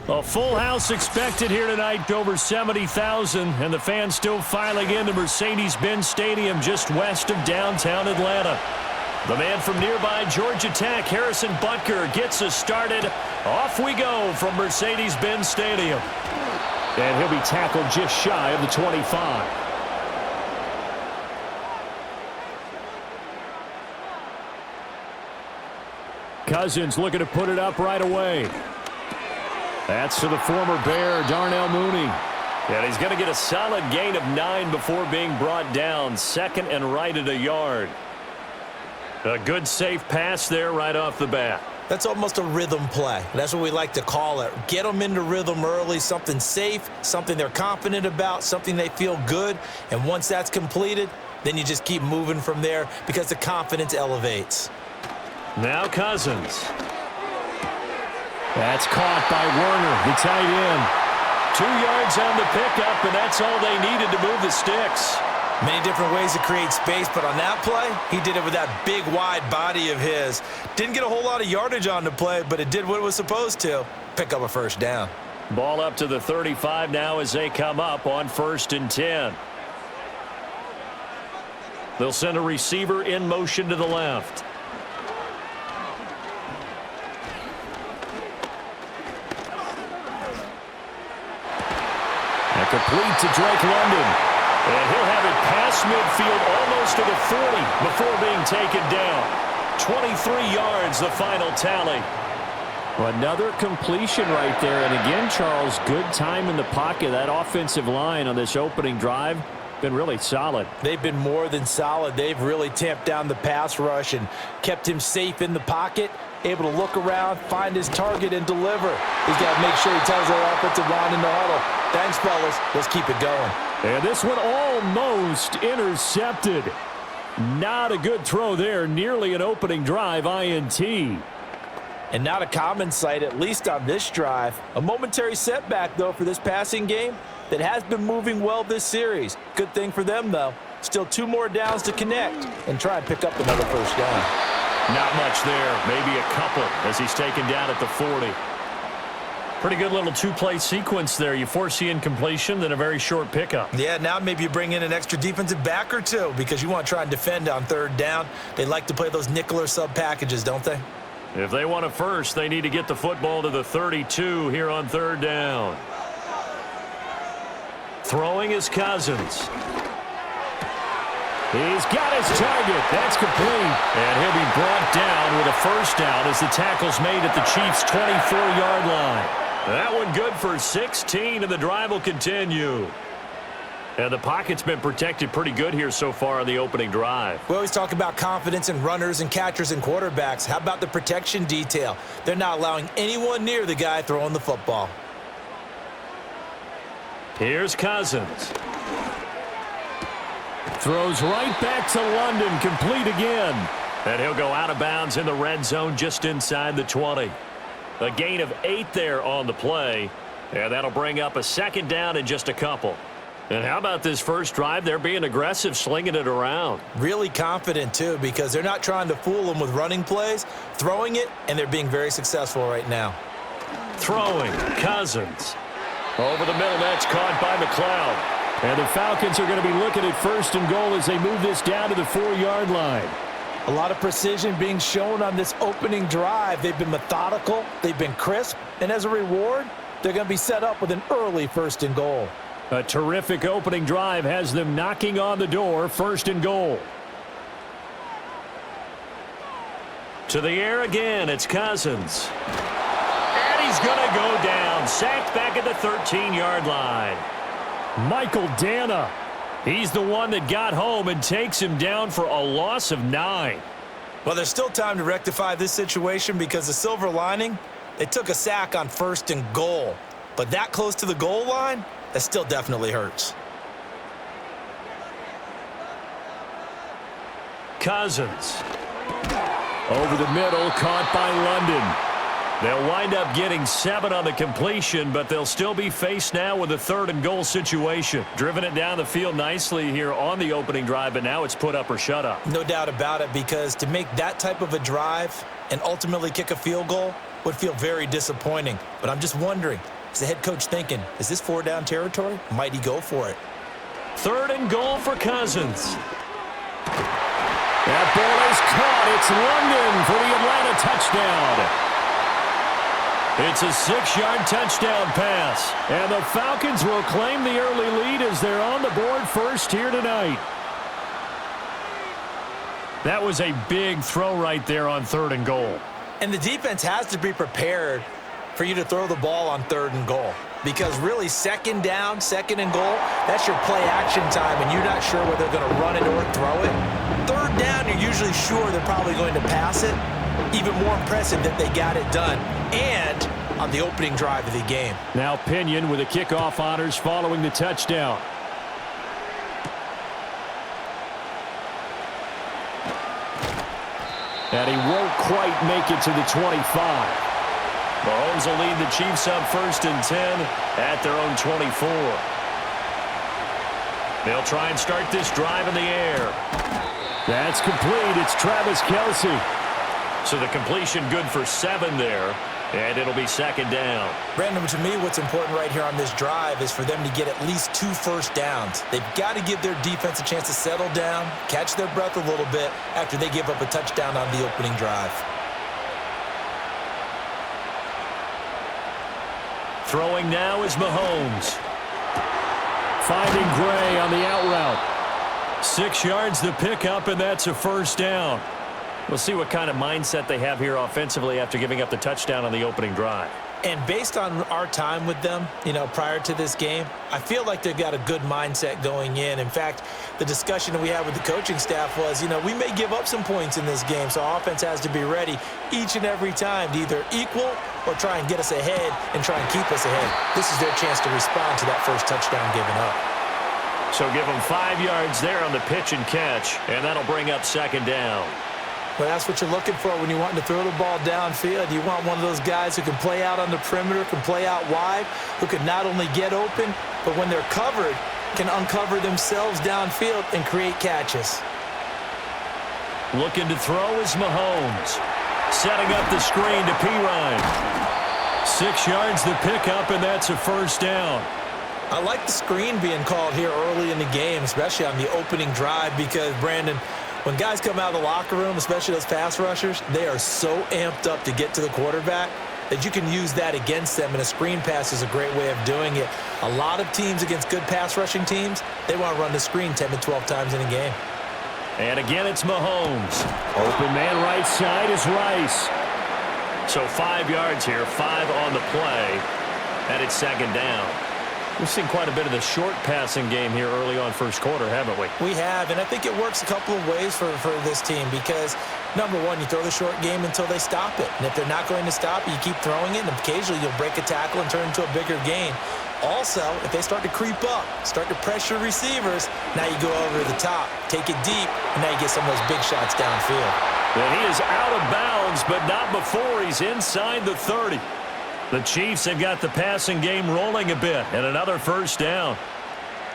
A full house expected here tonight, over 70,000, and the fans still filing into Mercedes-Benz Stadium just west of downtown Atlanta. The man from nearby Georgia Tech, Harrison Butker, gets us started. Off we go from Mercedes-Benz Stadium. And he'll be tackled just shy of the 25. Cousins looking to put it up right away. That's to the former Bear, Darnell Mooney. And he's going to get a solid gain of 9 before being brought down. Second and right at a yard. A good safe pass there right off the bat. That's almost a rhythm play. That's what we like to call it. Get them into rhythm early, something safe, something they're confident about, something they feel good. And once that's completed, then you just keep moving from there because the confidence elevates. Now Cousins. That's caught by Werner, the tight end. 2 yards on the pickup, and that's all they needed to move the sticks. Many different ways to create space, but on that play, he did it with that big, wide body of his. Didn't get a whole lot of yardage on the play, but it did what it was supposed to. Pick up a first down. Ball up to the 35 now as they come up on 1st and 10. They'll send a receiver in motion to the left. Complete to Drake London. And he'll have it past midfield almost to the 40 before being taken down. 23 yards, the final tally. Another completion right there. And again, Charles, good time in the pocket. That offensive line on this opening drive been really solid. They've been more than solid. They've really tamped down the pass rush and kept him safe in the pocket, able to look around, find his target, and deliver. He's got to make sure he tells their offensive line in the huddle, thanks, fellas. Let's keep it going. And this one almost intercepted. Not a good throw there. Nearly an opening drive INT. And not a common sight, at least on this drive. A momentary setback, though, for this passing game that has been moving well this series. Good thing for them, though. Still 2 more downs to connect and try and pick up another first down. Not much there. Maybe a couple as he's taken down at the 40. Pretty good little 2-play sequence there. You force the incompletion, then a very short pickup. Yeah, now maybe you bring in an extra defensive back or 2 because you want to try and defend on 3rd down. They like to play those nickel or sub packages, don't they? If they want a first, they need to get the football to the 32 here on 3rd down. Throwing is Cousins. He's got his target. That's complete. And he'll be brought down with a first down as the tackle's made at the Chiefs' 24-yard line. That one good for 16, and the drive will continue. And the pocket's been protected pretty good here so far on the opening drive. We always talk about confidence in runners and catchers and quarterbacks. How about the protection detail? They're not allowing anyone near the guy throwing the football. Here's Cousins. Throws right back to London, complete again. And he'll go out of bounds in the red zone just inside the 20. A gain of 8 there on the play. And that'll bring up a 2nd down in just a couple. And how about this first drive? They're being aggressive, slinging it around. Really confident, too, because they're not trying to fool them with running plays, throwing it, and they're being very successful right now. Throwing, Cousins. Over the middle, that's caught by McLeod. And the Falcons are going to be looking at 1st and goal as they move this down to the 4-yard line. A lot of precision being shown on this opening drive. They've been methodical, they've been crisp, and as a reward, they're going to be set up with an early 1st and goal. A terrific opening drive has them knocking on the door, 1st and goal. To the air again, it's Cousins. And he's going to go down, sacked back at the 13-yard line. Michael Dana, he's the one that got home and takes him down for a loss of 9. Well, there's still time to rectify this situation because the silver lining, they took a sack on 1st and goal. But that close to the goal line, that still definitely hurts. Cousins. Over the middle, caught by London. They'll wind up getting 7 on the completion, but they'll still be faced now with a 3rd and goal situation. Driven it down the field nicely here on the opening drive, but now it's put up or shut up. No doubt about it, because to make that type of a drive and ultimately kick a field goal, would feel very disappointing. But I'm just wondering, is the head coach thinking, is this 4-down territory? Might he go for it? 3rd and goal for Cousins. That ball is caught. It's London for the Atlanta touchdown. It's a 6-yard touchdown pass. And the Falcons will claim the early lead as they're on the board first here tonight. That was a big throw right there on 3rd and goal. And the defense has to be prepared for you to throw the ball on 3rd and goal. Because really, 2nd down, 2nd and goal, that's your play action time, and you're not sure whether they're going to run it or throw it. 3rd down, you're usually sure they're probably going to pass it. Even more impressive that they got it done. And on the opening drive of the game. Now Pinion with the kickoff honors following the touchdown. And he won't quite make it to the 25. Mahomes will lead the Chiefs up 1st and 10 at their own 24. They'll try and start this drive in the air. That's complete. It's Travis Kelce. So the completion good for 7 there. And it'll be 2nd down. Brandon, to me, what's important right here on this drive is for them to get at least 2 first downs. They've got to give their defense a chance to settle down, catch their breath a little bit after they give up a touchdown on the opening drive. Throwing now is Mahomes. Finding Gray on the out route. 6 yards the pickup, and that's a 1st down. We'll see what kind of mindset they have here offensively after giving up the touchdown on the opening drive. And based on our time with them, prior to this game, I feel like they've got a good mindset going in. In fact, the discussion that we had with the coaching staff was, we may give up some points in this game, so our offense has to be ready each and every time to either equal or try and get us ahead and try and keep us ahead. This is their chance to respond to that first touchdown given up. So give them 5 yards there on the pitch and catch, and that'll bring up 2nd down. Well, that's what you're looking for when you want to throw the ball downfield. You want one of those guys who can play out on the perimeter, can play out wide, who can not only get open, but when they're covered, can uncover themselves downfield and create catches. Looking to throw is Mahomes. Setting up the screen to Pirine. 6 yards the pickup, and that's a 1st down. I like the screen being called here early in the game, especially on the opening drive, because, Brandon, when guys come out of the locker room, especially those pass rushers, they are so amped up to get to the quarterback that you can use that against them, and a screen pass is a great way of doing it. A lot of teams against good pass rushing teams, they want to run the screen 10 to 12 times in a game. And again, it's Mahomes. Open man right side is Rice. So 5 yards here, 5 on the play, and it's 2nd down. We've seen quite a bit of the short passing game here early on first quarter, haven't we? We have, and I think it works a couple of ways for this team because, number one, you throw the short game until they stop it. And if they're not going to stop it, you keep throwing it, and occasionally you'll break a tackle and turn it into a bigger gain. Also, if they start to creep up, start to pressure receivers, now you go over the top, take it deep, and now you get some of those big shots downfield. And he is out of bounds, but not before he's inside the 30. The Chiefs have got the passing game rolling a bit, and another 1st down.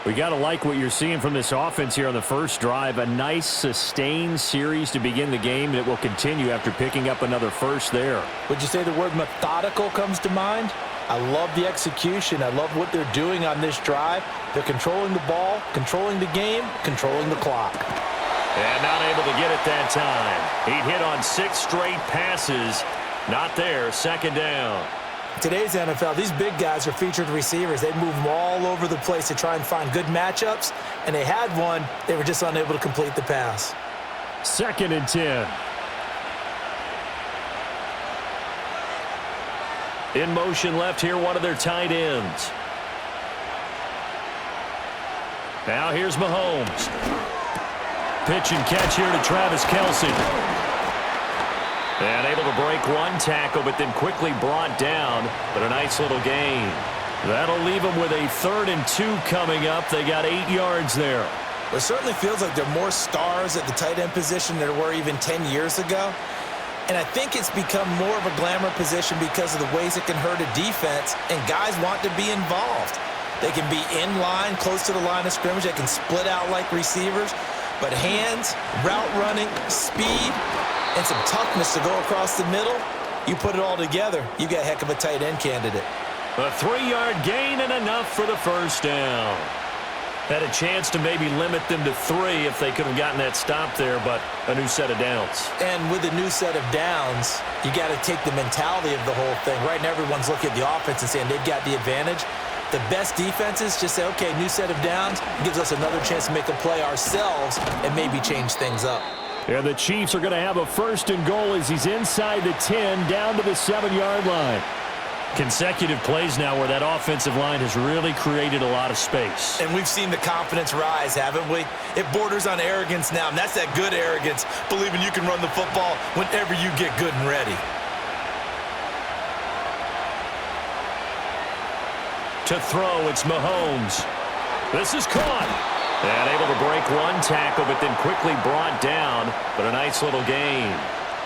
We got to like what you're seeing from this offense here on the first drive. A nice, sustained series to begin the game, and it will continue after picking up another 1st there. Would you say the word methodical comes to mind? I love the execution. I love what they're doing on this drive. They're controlling the ball, controlling the game, controlling the clock. And not able to get it that time. He hit on 6 straight passes. Not there, 2nd down. Today's NFL, these big guys are featured receivers. They move them all over the place to try and find good matchups, and they had one. They were just unable to complete the pass. 2nd and 10. In motion left here, one of their tight ends. Now here's Mahomes. Pitch and catch here to Travis Kelce. And able to break one tackle, but then quickly brought down. But a nice little gain. That'll leave them with a 3rd and 2 coming up. They got 8 yards there. Well, it certainly feels like there are more stars at the tight end position than there were even 10 years ago. And I think it's become more of a glamour position because of the ways it can hurt a defense, and guys want to be involved. They can be in line, close to the line of scrimmage. They can split out like receivers. But hands, route running, speed, and some toughness to go across the middle, You put it all together, you got a heck of a tight end candidate. A 3-yard gain and enough for the first down. Had a chance to maybe limit them to 3 if they could have gotten that stop there, but a new set of downs. And with a new set of downs, you got to take the mentality of the whole thing. Right now, everyone's looking at the offense and saying they've got the advantage. The best defenses just say, okay, new set of downs, gives us another chance to make a play ourselves and maybe change things up. And the Chiefs are going to have a first and goal as he's inside the 10, down to the 7-yard line. Consecutive plays now where that offensive line has really created a lot of space. And we've seen the confidence rise, haven't we? It borders on arrogance now, and that's that good arrogance, believing you can run the football whenever you get good and ready. To throw, it's Mahomes. This is caught. And able to break one tackle, but then quickly brought down. But a nice little gain.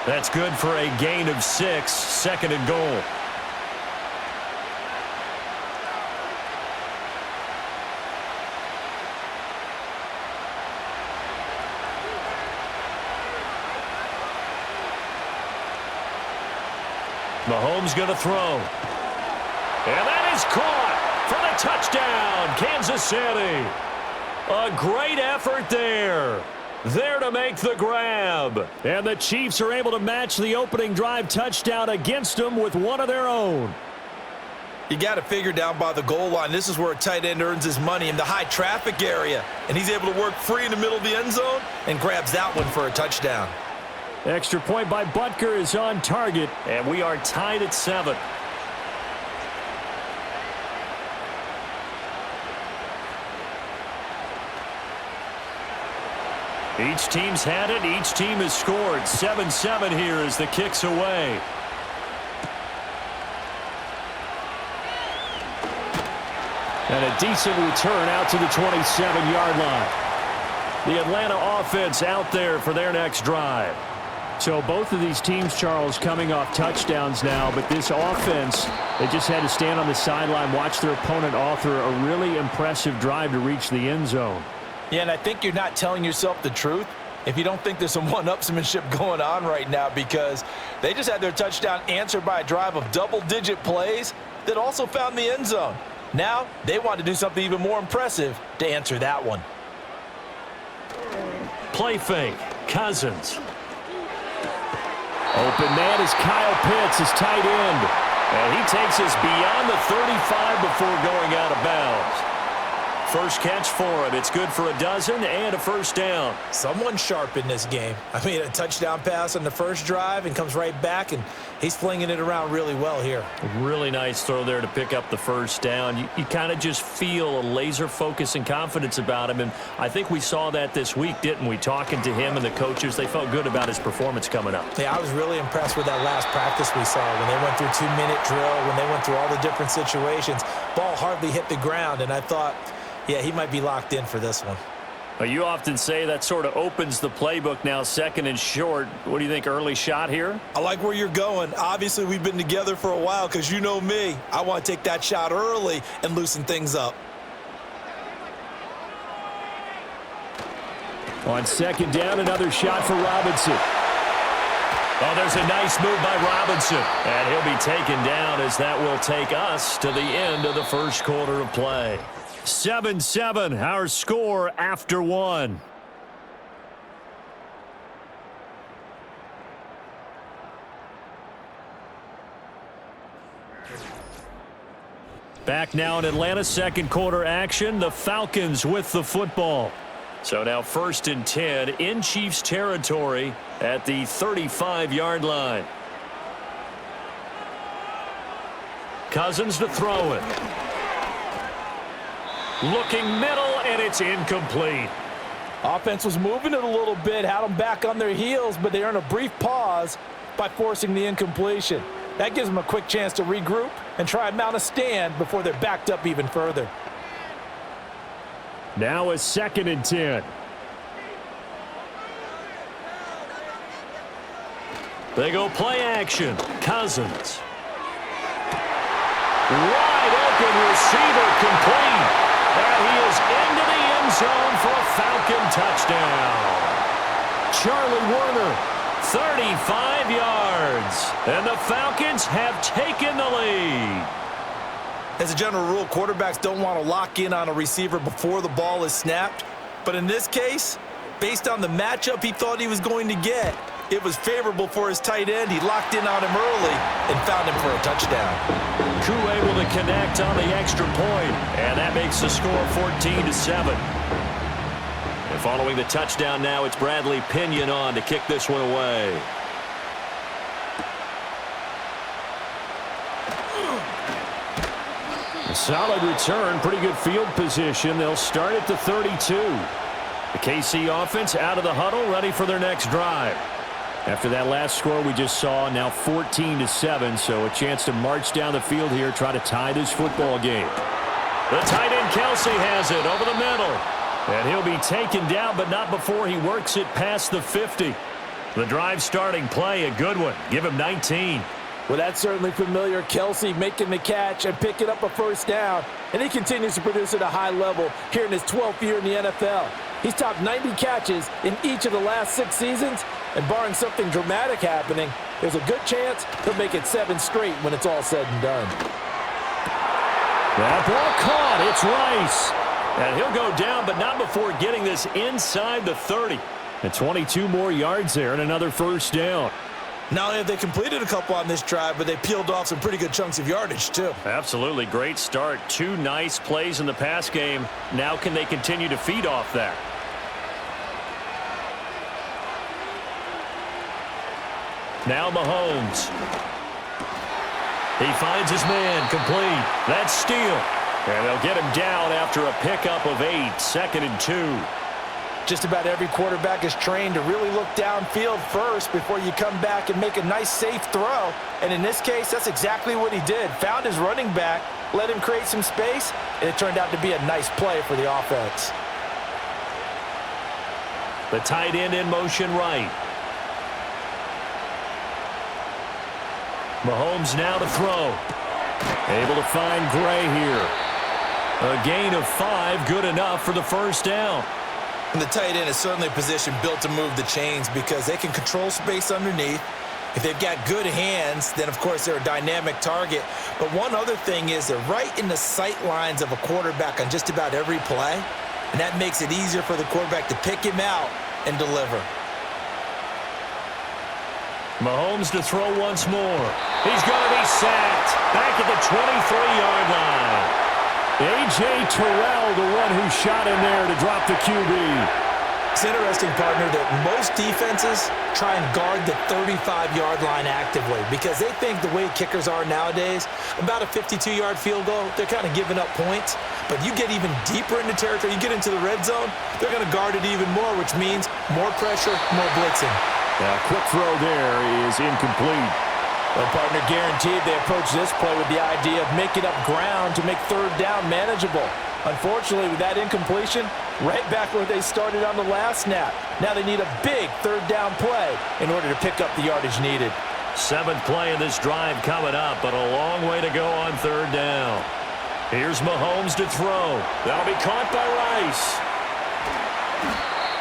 That's good for a gain of 6, second and goal. Mahomes going to throw. And that is caught for the touchdown, Kansas City. A great effort there. There to make the grab. And the Chiefs are able to match the opening drive touchdown against them with one of their own. You got to figure down by the goal line. This is where a tight end earns his money, in the high traffic area. And he's able to work free in the middle of the end zone and grabs that one for a touchdown. Extra point by Butker is on target. And we are tied at 7. Each team's had it. Each team has scored. 7-7 here as the kick's away. And a decent return out to the 27-yard line. The Atlanta offense out there for their next drive. So both of these teams, Charles, coming off touchdowns now, but this offense, they just had to stand on the sideline, watch their opponent author a really impressive drive to reach the end zone. Yeah, and I think you're not telling yourself the truth if you don't think there's some one-upsmanship going on right now, because they just had their touchdown answered by a drive of double-digit plays that also found the end zone. Now they want to do something even more impressive to answer that one. Play fake. Cousins. Open man is Kyle Pitts, his tight end. And he takes us beyond the 35 before going out of bounds. First catch for him. It's good for a dozen and a first down. Someone's sharp in this game. I mean, a touchdown pass on the first drive and comes right back, and he's flinging it around really well here. A really nice throw there to pick up the first down. You kind of just feel a laser focus and confidence about him, and I think we saw that this week, didn't we? Talking to him and the coaches, they felt good about his performance coming up. Yeah, I was really impressed with that last practice we saw when they went through 2-minute drill, when they went through all the different situations. Ball hardly hit the ground, and I thought, yeah, he might be locked in for this one. Well, you often say that sort of opens the playbook now, second and short. What do you think, early shot here? I like where you're going. Obviously, we've been together for a while because you know me. I want to take that shot early and loosen things up. On second down, another shot for Robinson. Oh, there's a nice move by Robinson. And he'll be taken down as that will take us to the end of the first quarter of play. 7-7, our score after 1. Back now in Atlanta, second quarter action. The Falcons with the football. So now first and 10 in Chiefs territory at the 35-yard line. Cousins to throw it. Looking middle, and it's incomplete. Offense was moving it a little bit, had them back on their heels, but they earned a brief pause by forcing the incompletion. That gives them a quick chance to regroup and try and mount a stand before they're backed up even further. Now a second and 10. They go play action. Cousins. Wide open receiver complete. And he is into the end zone for a Falcon touchdown. Charlie Werner 35 yards. And the Falcons have taken the lead. As a general rule, quarterbacks don't want to lock in on a receiver before the ball is snapped. But in this case, based on the matchup he thought he was going to get, it was favorable for his tight end. He locked in on him early and found him for a touchdown. Koo able to connect on the extra point, and that makes the score 14-7. And following the touchdown now, it's Bradley Pinion on to kick this one away. A solid return, pretty good field position. They'll start at the 32. The KC offense out of the huddle, ready for their next drive. After that last score we just saw, now 14-7, so a chance to march down the field here, try to tie this football game. The tight end Kelsey has it over the middle. And he'll be taken down, but not before he works it past the 50. The drive starting play, a good one. Give him 19. Well, that's certainly familiar. Kelsey making the catch and picking up a first down. And he continues to produce at a high level here in his 12th year in the NFL. He's topped 90 catches in each of the last 6 seasons. And barring something dramatic happening, there's a good chance he'll make it 7 straight when it's all said and done. That ball caught. It's Rice. And he'll go down, but not before getting this inside the 30. And 22 more yards there and another first down. Not only have they completed a couple on this drive, but they peeled off some pretty good chunks of yardage, too. Absolutely. Great start. 2 nice plays in the pass game. Now can they continue to feed off that? Now Mahomes. He finds his man complete. That's steal. And they'll get him down after a pickup of 8. 2nd and 2. Just about every quarterback is trained to really look downfield first before you come back and make a nice, safe throw. And in this case, that's exactly what he did. Found his running back, let him create some space, and it turned out to be a nice play for the offense. The tight end in motion right. Mahomes now to throw. Able to find Gray here. A gain of 5, good enough for the first down. And the tight end is certainly a position built to move the chains because they can control space underneath. If they've got good hands, then of course they're a dynamic target. But one other thing is they're right in the sight lines of a quarterback on just about every play. And that makes it easier for the quarterback to pick him out and deliver. Mahomes to throw once more. He's going to be sacked. Back at the 23-yard line. A.J. Terrell, the one who shot in there to drop the QB. It's interesting, partner, that most defenses try and guard the 35-yard line actively because they think the way kickers are nowadays, about a 52-yard field goal, they're kind of giving up points. But you get even deeper into territory, you get into the red zone, they're going to guard it even more, which means more pressure, more blitzing. Quick throw there is incomplete. Well, partner, guaranteed they approach this play with the idea of making up ground to make 3rd down manageable. Unfortunately, with that incompletion, right back where they started on the last snap. Now they need a big 3rd down play in order to pick up the yardage needed. 7th play in this drive coming up, but a long way to go on 3rd down. Here's Mahomes to throw. That'll be caught by Rice.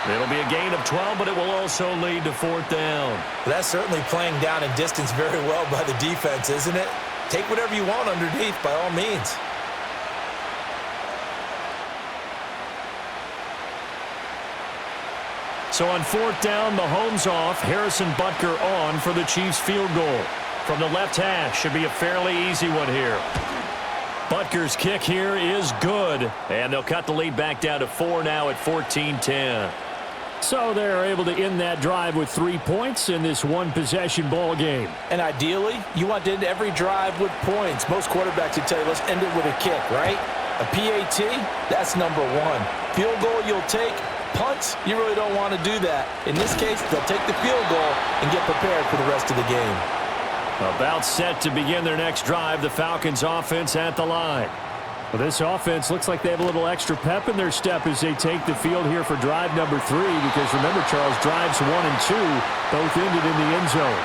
It'll be a gain of 12, but it will also lead to 4th down. That's certainly playing down in distance very well by the defense, isn't it? Take whatever you want underneath by all means. So on 4th down, Mahomes off, Harrison Butker on for the Chiefs field goal. From the left hash, should be a fairly easy one here. Butker's kick here is good, and they'll cut the lead back down to 4 now at 14-10. So they're able to end that drive with 3 points in this one-possession ball game. And ideally, you want to end every drive with points. Most quarterbacks would tell you, let's end it with a kick, right? A PAT, that's number 1. Field goal you'll take. Punts, you really don't want to do that. In this case, they'll take the field goal and get prepared for the rest of the game. About set to begin their next drive, the Falcons offense at the line. Well, this offense looks like they have a little extra pep in their step as they take the field here for drive number 3, because remember, Charles, drives 1 and 2 both ended in the end zone.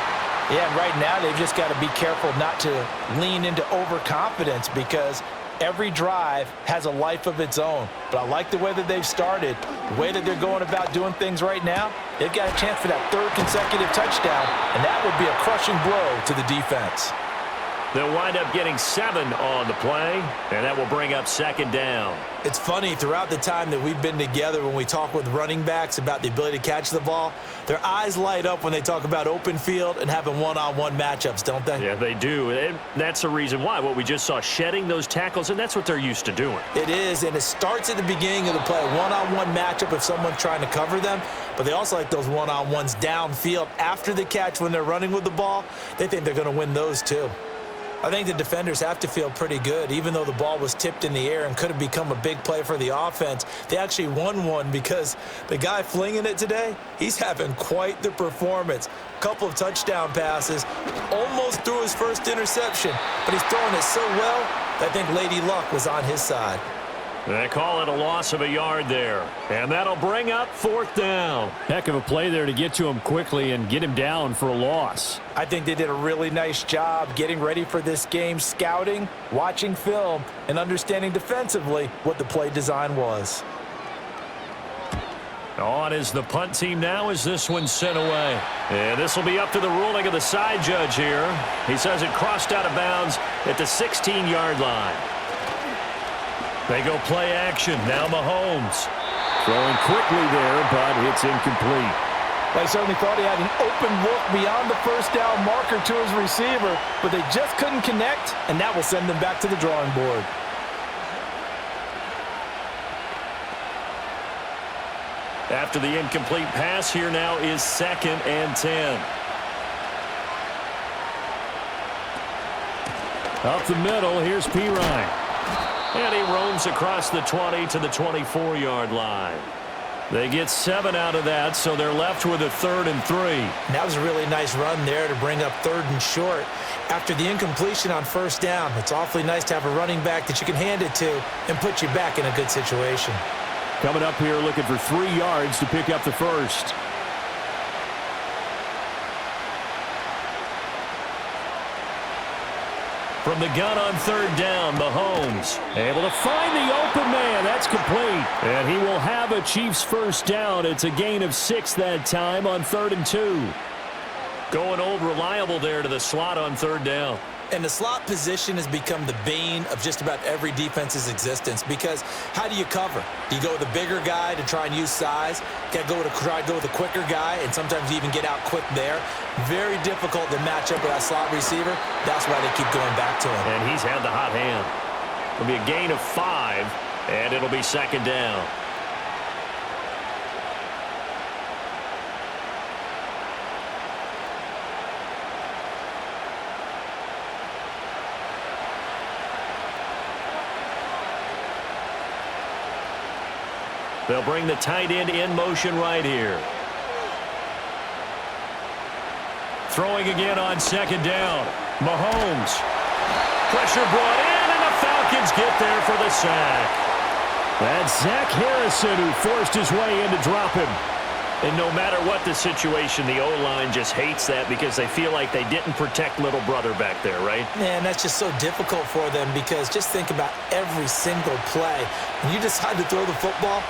Yeah, and right now they've just got to be careful not to lean into overconfidence because Every drive has a life of its own. But I like the way that they've started, the way that they're going about doing things right now. They've got a chance for that third consecutive touchdown, and that would be a crushing blow to the defense. They'll wind up getting 7 on the play, and that will bring up second down. It's funny, throughout the time that we've been together, when we talk with running backs about the ability to catch the ball, their eyes light up when they talk about open field and having one-on-one matchups, don't they? Yeah, they do. And that's the reason why. What we just saw, shedding those tackles, and that's what they're used to doing. It is, and it starts at the beginning of the play. One-on-one matchup if someone's trying to cover them, but they also like those one-on-ones downfield after the catch when they're running with the ball. They think they're going to win those too. I think the defenders have to feel pretty good. Even though the ball was tipped in the air and could have become a big play for the offense, they actually won one because the guy flinging it today, he's having quite the performance. Couple of touchdown passes, almost threw his first interception, but he's throwing it so well that I think Lady Luck was on his side. They call it a loss of a yard there, and that'll bring up fourth down. Heck of a play there to get to him quickly and get him down for a loss. I think they did a really nice job getting ready for this game, scouting, watching film, and understanding defensively what the play design was. On is the punt team now as this one's sent away. And this will be up to the ruling of the side judge here. He says it crossed out of bounds at the 16-yard line. They go play action. Now Mahomes. Throwing quickly there, but it's incomplete. They certainly thought he had an open look beyond the first down marker to his receiver, but they just couldn't connect, and that will send them back to the drawing board. After the incomplete pass, here now is 2nd and 10. Up the middle, here's Pirine. And he roams across the 20 to the 24-yard line. They get 7 out of that, so they're left with a 3rd and 3. And that was a really nice run there to bring up 3rd and short. After the incompletion on first down, it's awfully nice to have a running back that you can hand it to and put you back in a good situation. Coming up here looking for 3 yards to pick up the first. From the gun on 3rd down, Mahomes able to find the open man. That's complete. And he will have a Chiefs first down. It's a gain of 6 that time on 3rd and 2. Going old reliable there to the slot on 3rd down. And the slot position has become the bane of just about every defense's existence, because how do you cover? Do you go with a bigger guy to try and use size? You got to try to go with a quicker guy, and sometimes you even get out quick there. Very difficult to match up with that slot receiver. That's why they keep going back to him. And he's had the hot hand. It'll be a gain of 5, and it'll be 2nd down. They'll bring the tight end in motion right here. Throwing again on 2nd down. Mahomes. Pressure brought in, and the Falcons get there for the sack. That's Zach Harrison who forced his way in to drop him. And no matter what the situation, the O-line just hates that because they feel like they didn't protect little brother back there, right? Man, that's just so difficult for them, because just think about every single play. When you decide to throw the football,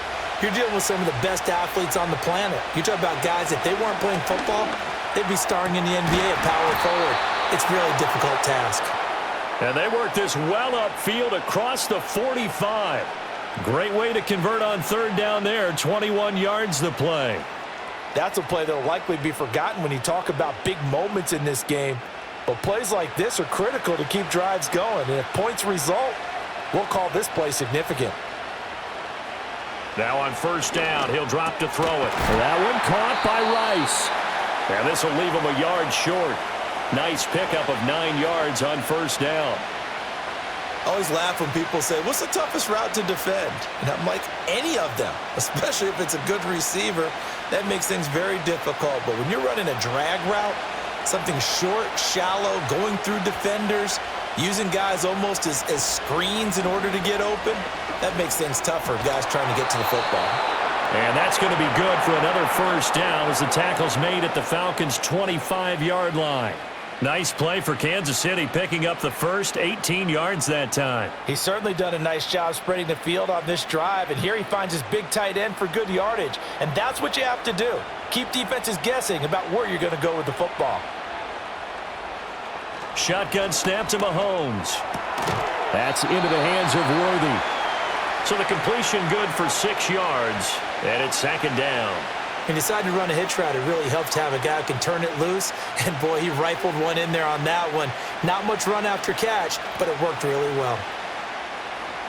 you're dealing with some of the best athletes on the planet. You talk about guys, if they weren't playing football, they'd be starring in the NBA at power forward. It's a really difficult task. And they work this well upfield across the 45. Great way to convert on 3rd down there. 21 yards the play. That's a play that will likely be forgotten when you talk about big moments in this game. But plays like this are critical to keep drives going. And if points result, we'll call this play significant. Now on 1st down, he'll drop to throw it. That one caught by Rice. And this will leave him a yard short. Nice pickup of 9 yards on 1st down. I always laugh when people say, what's the toughest route to defend? And I'm like, any of them, especially if it's a good receiver. That makes things very difficult. But when you're running a drag route, something short, shallow, going through defenders, using guys almost as screens in order to get open, that makes things tougher, guys trying to get to the football. And that's going to be good for another 1st down as the tackle's made at the Falcons' 25-yard line. Nice play for Kansas City, picking up the first 18 yards that time. He's certainly done a nice job spreading the field on this drive, and here he finds his big tight end for good yardage. And that's what you have to do. Keep defenses guessing about where you're going to go with the football. Shotgun snap to Mahomes. That's into the hands of Worthy. So the completion good for 6 yards, and it's second down. He decided to run a hitch route. It really helps to have a guy who can turn it loose. And, boy, he rifled one in there on that one. Not much run after catch, but it worked really well.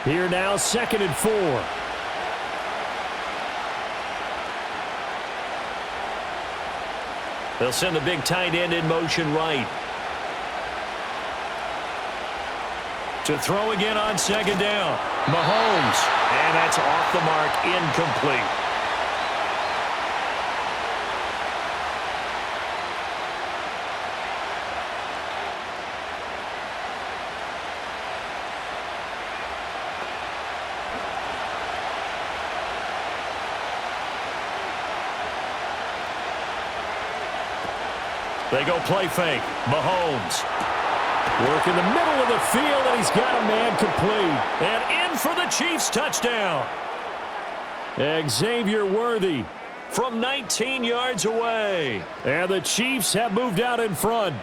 Here now, 2nd and 4. They'll send the big tight end in motion right. To throw again on 2nd down. Mahomes. And that's off the mark, incomplete. They go play fake. Mahomes. Work in the middle of the field, and he's got a man complete. And in for the Chiefs touchdown. Xavier Worthy from 19 yards away. And the Chiefs have moved out in front.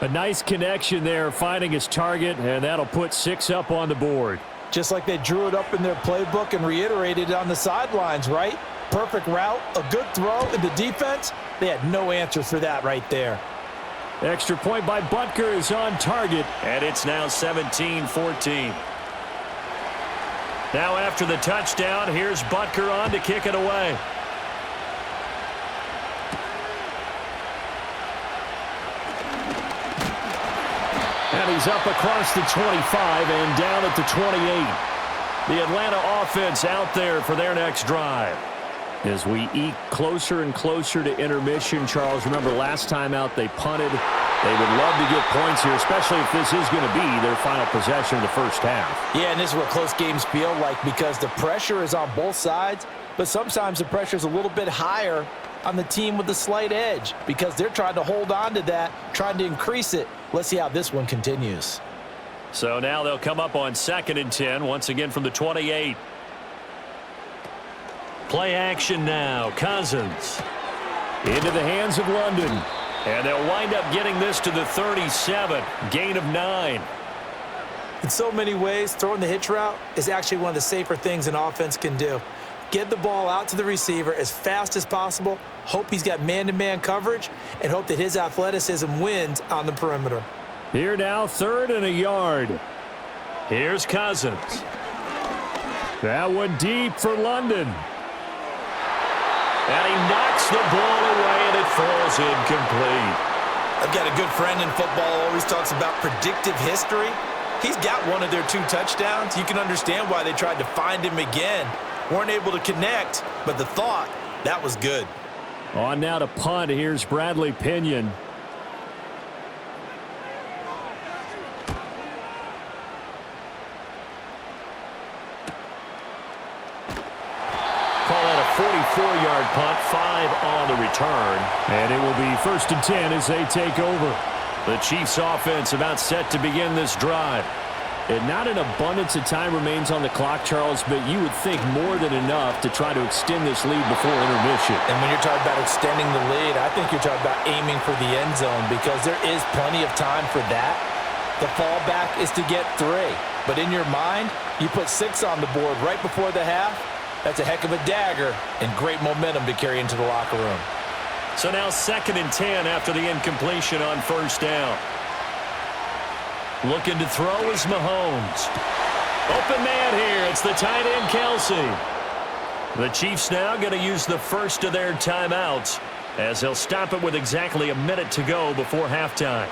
A nice connection there, finding his target, and that'll put 6 up on the board. Just like they drew it up in their playbook and reiterated it on the sidelines, right? Perfect route, a good throw, and the defense, they had no answer for that right there. Extra point by Butker is on target. And it's now 17-14. Now after the touchdown, here's Butker on to kick it away. And he's up across the 25 and down at the 28. The Atlanta offense out there for their next drive. As we eke closer and closer to intermission, Charles, remember last time out they punted. They would love to get points here, especially if this is going to be their final possession of the first half. Yeah, and this is what close games feel like because the pressure is on both sides, but sometimes the pressure is a little bit higher on the team with the slight edge because they're trying to hold on to that, trying to increase it. Let's see how this one continues. So now they'll come up on 2nd and 10, once again from the 28. Play action now. Cousins. Into the hands of London. And they'll wind up getting this to the 37. Gain of 9. In so many ways, throwing the hitch route is actually one of the safer things an offense can do. Get the ball out to the receiver as fast as possible, hope he's got man-to-man coverage, and hope that his athleticism wins on the perimeter. Here now, 3rd and a yard. Here's Cousins. That one deep for London. And he knocks the ball away, and it falls incomplete. I've got a good friend in football, always talks about predictive history. He's got one of their 2 touchdowns. You can understand why they tried to find him again. Weren't able to connect, but the thought, that was good. On now to punt. Here's Bradley Pinion. Call that a 44-yard punt, 5 on the return. And it will be 1st and 10 as they take over. The Chiefs offense about set to begin this drive. And not an abundance of time remains on the clock, Charles, but you would think more than enough to try to extend this lead before intermission. And when you're talking about extending the lead, I think you're talking about aiming for the end zone because there is plenty of time for that. The fallback is to get 3. But in your mind, you put 6 on the board right before the half. That's a heck of a dagger and great momentum to carry into the locker room. So now 2nd and 10 after the incompletion on 1st down. Looking to throw is Mahomes. Open man here. It's the tight end, Kelsey. The Chiefs now going to use the first of their timeouts as they'll stop it with exactly a minute to go before halftime.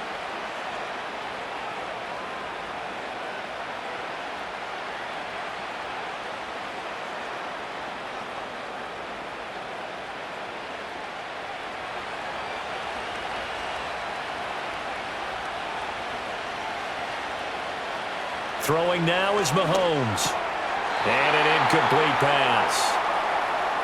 Throwing now is Mahomes. And an incomplete pass.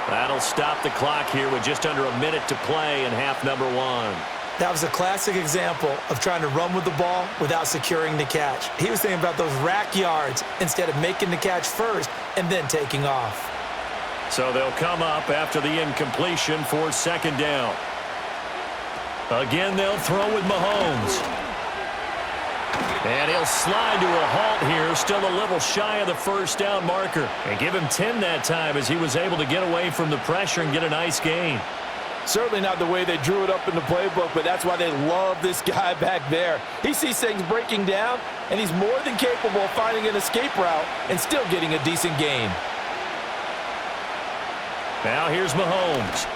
That'll stop the clock here with just under a minute to play in half number 1. That was a classic example of trying to run with the ball without securing the catch. He was thinking about those rack yards instead of making the catch first and then taking off. So they'll come up after the incompletion for second down. Again, they'll throw with Mahomes. And he'll slide to a halt here, still a little shy of the first down marker. And give him 10 that time as he was able to get away from the pressure and get a nice gain. Certainly not the way they drew it up in the playbook, but that's why they love this guy back there. He sees things breaking down, and he's more than capable of finding an escape route and still getting a decent gain. Now here's Mahomes.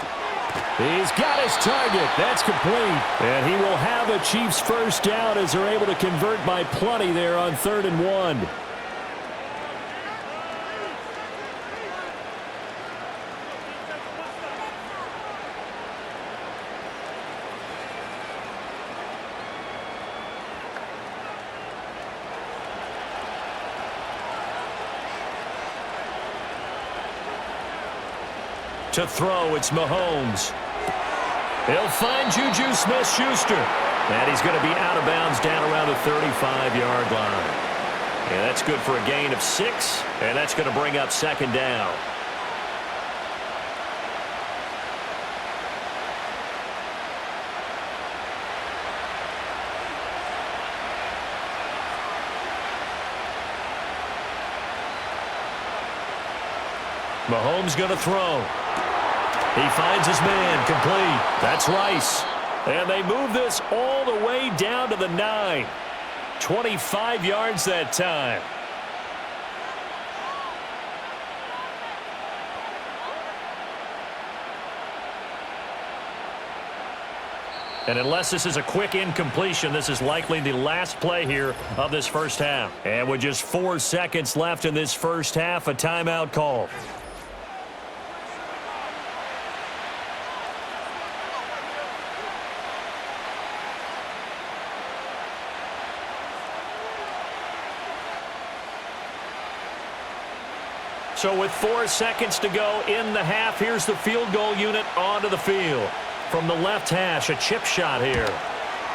He's got his target. That's complete. And he will have a Chiefs first down as they're able to convert by plenty there on 3rd and 1. To throw, it's Mahomes. He'll find Juju Smith-Schuster. And he's going to be out of bounds down around the 35-yard line. And that's good for a gain of 6, and that's going to bring up second down. Mahomes going to throw. He finds his man, complete. That's Rice. And they move this all the way down to the 9. 25 yards that time. And unless this is a quick incompletion, this is likely the last play here of this first half. And with just 4 seconds left in this first half, a timeout call. So with 4 seconds to go in the half, here's the field goal unit onto the field. From the left hash, a chip shot here.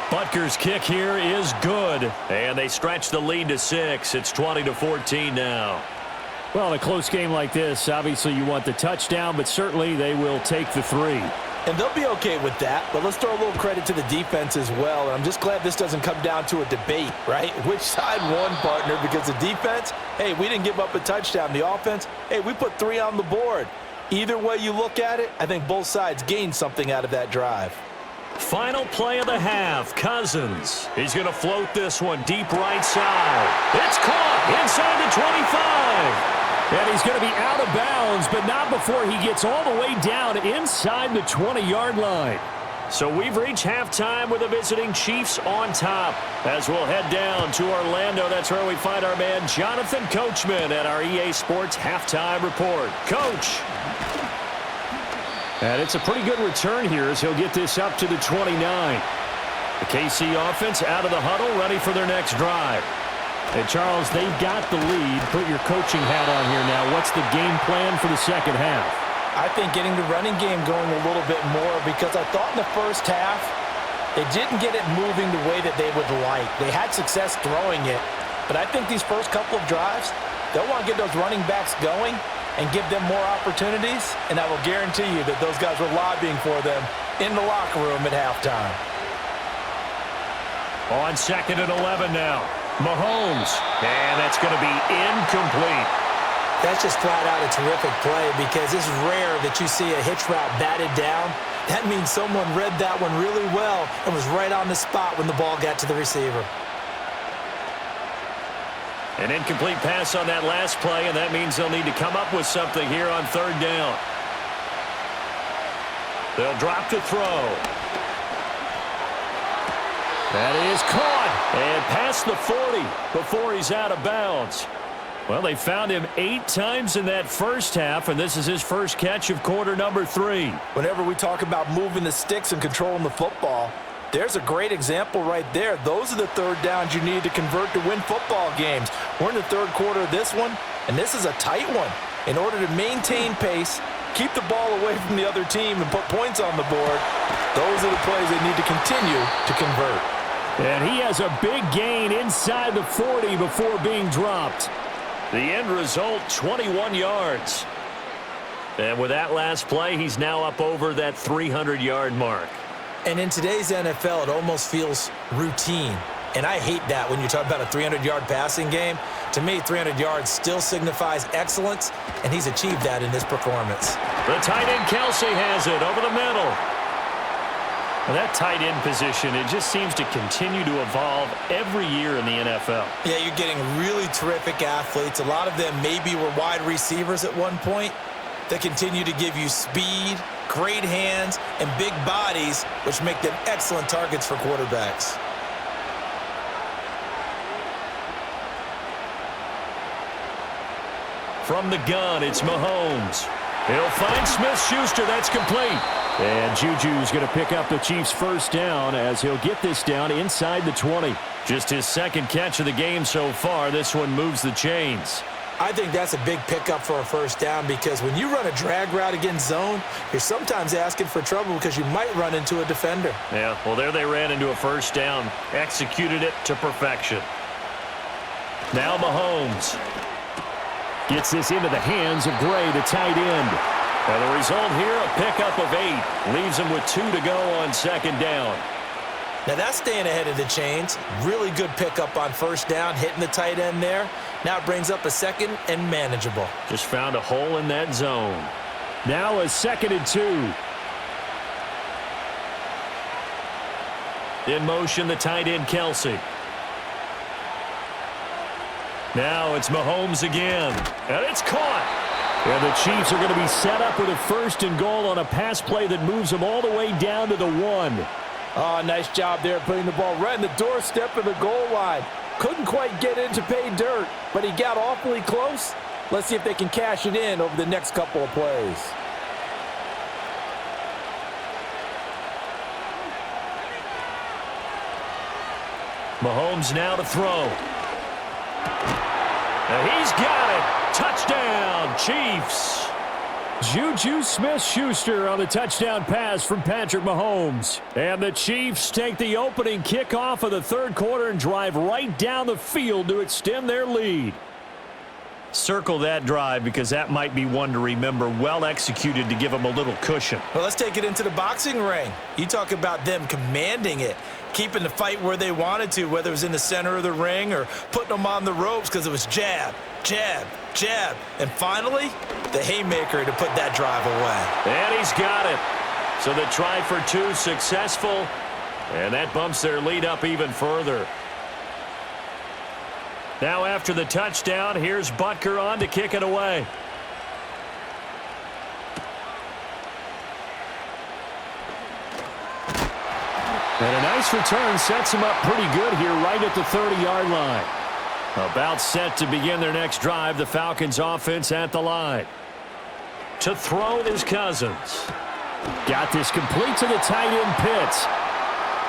Butker's kick here is good. And they stretch the lead to 6. It's 20-14 now. Well, in a close game like this, obviously you want the touchdown, but certainly they will take the 3. And they'll be okay with that, but let's throw a little credit to the defense as well. And I'm just glad this doesn't come down to a debate, right? Which side won, partner? Because the defense, hey, we didn't give up a touchdown. The offense, hey, we put 3 on the board. Either way you look at it, I think both sides gained something out of that drive. Final play of the half, Cousins. He's going to float this one deep right side. It's caught inside the 25. And he's going to be out of bounds, but not before he gets all the way down inside the 20-yard line. So we've reached halftime with the visiting Chiefs on top. As we'll head down to Orlando, that's where we find our man Jonathan Coachman at our EA Sports Halftime Report. Coach. And it's a pretty good return here as he'll get this up to the 29. The KC offense out of the huddle, ready for their next drive. And, Charles, they've got the lead. Put your coaching hat on here now. What's the game plan for the second half? I think getting the running game going a little bit more because I thought in the first half they didn't get it moving the way that they would like. They had success throwing it, but I think these first couple of drives, they'll want to get those running backs going and give them more opportunities, and I will guarantee you that those guys were lobbying for them in the locker room at halftime. On 2nd and 11 now. Mahomes, and that's going to be incomplete. That's just flat out a terrific play because it's rare that you see a hitch route batted down. That means someone read that one really well and was right on the spot when the ball got to the receiver. An incomplete pass on that last play, and that means they'll need to come up with something here on 3rd down. They'll drop to throw. That is caught and past the 40 before he's out of bounds. Well, they found him 8 times in that first half, and this is his first catch of quarter number 3. Whenever we talk about moving the sticks and controlling the football, there's a great example right there. Those are the 3rd downs you need to convert to win football games. We're in the 3rd quarter of this one, and this is a tight one. In order to maintain pace keep the ball away from the other team and put points on the board. Those are the plays they need to continue to convert. And he has a big gain inside the 40 before being dropped. The end result, 21 yards. And with that last play, he's now up over that 300-yard mark. And in today's NFL, it almost feels routine. And I hate that when you talk about a 300-yard passing game. To me, 300 yards still signifies excellence, and he's achieved that in this performance. The tight end Kelsey has it over the middle. And that tight end position, it just seems to continue to evolve every year in the NFL. Yeah, you're getting really terrific athletes. A lot of them maybe were wide receivers at one point. They continue to give you speed, great hands, and big bodies, which make them excellent targets for quarterbacks. From the gun, it's Mahomes. He'll find Smith-Schuster. That's complete. And Juju's going to pick up the Chiefs' first down as he'll get this down inside the 20. Just his second catch of the game so far. This one moves the chains. I think that's a big pickup for a first down because when you run a drag route against zone, you're sometimes asking for trouble because you might run into a defender. Yeah, well, there they ran into a first down. Executed it to perfection. Now Mahomes gets this into the hands of Gray, the tight end. And the result here, a pickup of 8. Leaves him with 2 to go on second down. Now that's staying ahead of the chains. Really good pickup on first down, hitting the tight end there. Now it brings up a second and manageable. Just found a hole in that zone. Now a 2nd and 2. In motion, the tight end Kelsey. Now it's Mahomes again. And it's caught. And the Chiefs are going to be set up with a 1st and goal on a pass play that moves them all the way down to the 1. Oh, nice job there putting the ball right in the doorstep of the goal line. Couldn't quite get in to pay dirt, but he got awfully close. Let's see if they can cash it in over the next couple of plays. Mahomes now to throw. And he's got it. Touchdown, Chiefs. Juju Smith-Schuster on the touchdown pass from Patrick Mahomes. And the Chiefs take the opening kickoff of the 3rd quarter and drive right down the field to extend their lead. Circle that drive because that might be one to remember. Well executed to give them a little cushion. Well, let's take it into the boxing ring. You talk about them commanding it, keeping the fight where they wanted to, whether it was in the center of the ring or putting them on the ropes because it was jab, jab, jab. And finally, the haymaker to put that drive away. And he's got it. So the try for 2 successful, and that bumps their lead up even further. Now after the touchdown, here's Butker on to kick it away. And a nice return sets him up pretty good here right at the 30-yard line. About set to begin their next drive, the Falcons offense at the line. To throw is Cousins. Got this complete to the tight end Pitts.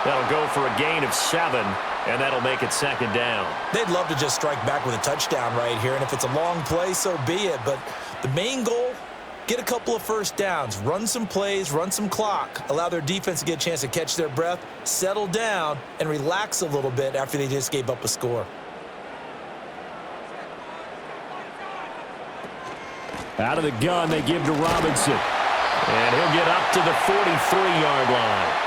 That'll go for a gain of 7, and that'll make it 2nd down. They'd love to just strike back with a touchdown right here, and if it's a long play, so be it. But the main goal, get a couple of first downs, run some plays, run some clock, allow their defense to get a chance to catch their breath, settle down, and relax a little bit after they just gave up a score. Out of the gun, they give to Robinson. And he'll get up to the 43-yard line.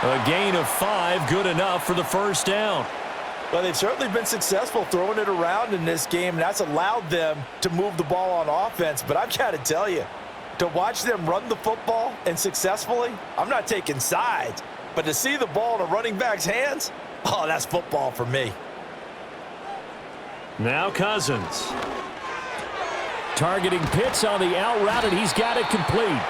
A gain of 5, good enough for the first down. Well, they've certainly been successful throwing it around in this game, and that's allowed them to move the ball on offense. But I've got to tell you, to watch them run the football and successfully, I'm not taking sides, but to see the ball in a running back's hands, oh, that's football for me. Now Cousins. Targeting Pitts on the out route, and he's got it complete.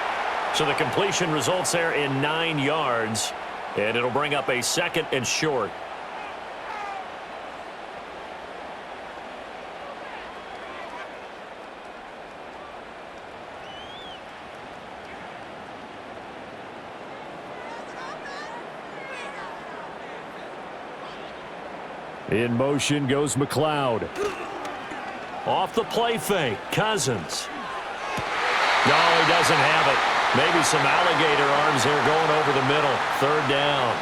So the completion results there in 9 yards, and it'll bring up a 2nd and short. In motion goes McLeod. Off the play fake, Cousins. No, he doesn't have it. Maybe some alligator arms there going over the middle. Third down.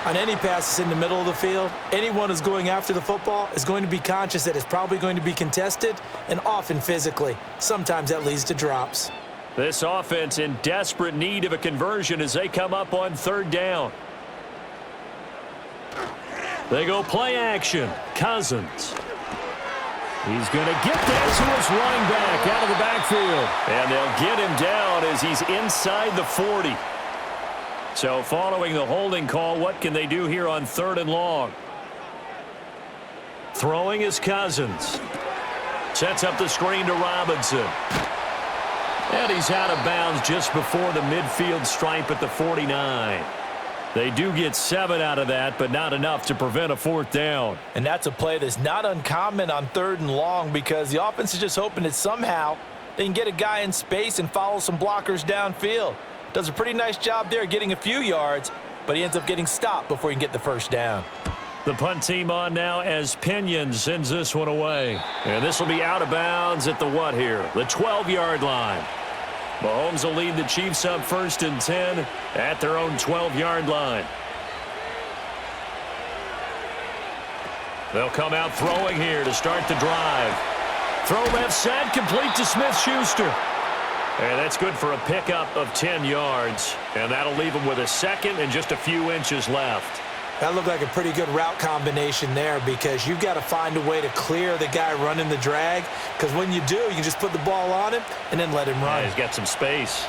On any passes in the middle of the field, anyone who's going after the football is going to be conscious that it's probably going to be contested, and often physically. Sometimes that leads to drops. This offense in desperate need of a conversion as they come up on third down. They go play action. Cousins. He's going to get that to his running back out of the backfield. And they'll get him down as he's inside the 40. So following the holding call, what can they do here on third and long? Throwing is Cousins. Sets up the screen to Robinson. And he's out of bounds just before the midfield stripe at the 49. They do get 7 out of that, but not enough to prevent a fourth down. And that's a play that's not uncommon on third and long because the offense is just hoping that somehow they can get a guy in space and follow some blockers downfield. Does a pretty nice job there getting a few yards, but he ends up getting stopped before he can get the first down. The punt team on now as Pinion sends this one away. And this will be out of bounds at the what here? The 12-yard line. Mahomes will lead the Chiefs up 1st and 10 at their own 12-yard line. They'll come out throwing here to start the drive. Throw left side, complete to Smith-Schuster. And that's good for a pickup of 10 yards. And that'll leave them with a second and just a few inches left. That looked like a pretty good route combination there because you've got to find a way to clear the guy running the drag. Because when you do, you can just put the ball on him and then let him run. Yeah, he's got some space.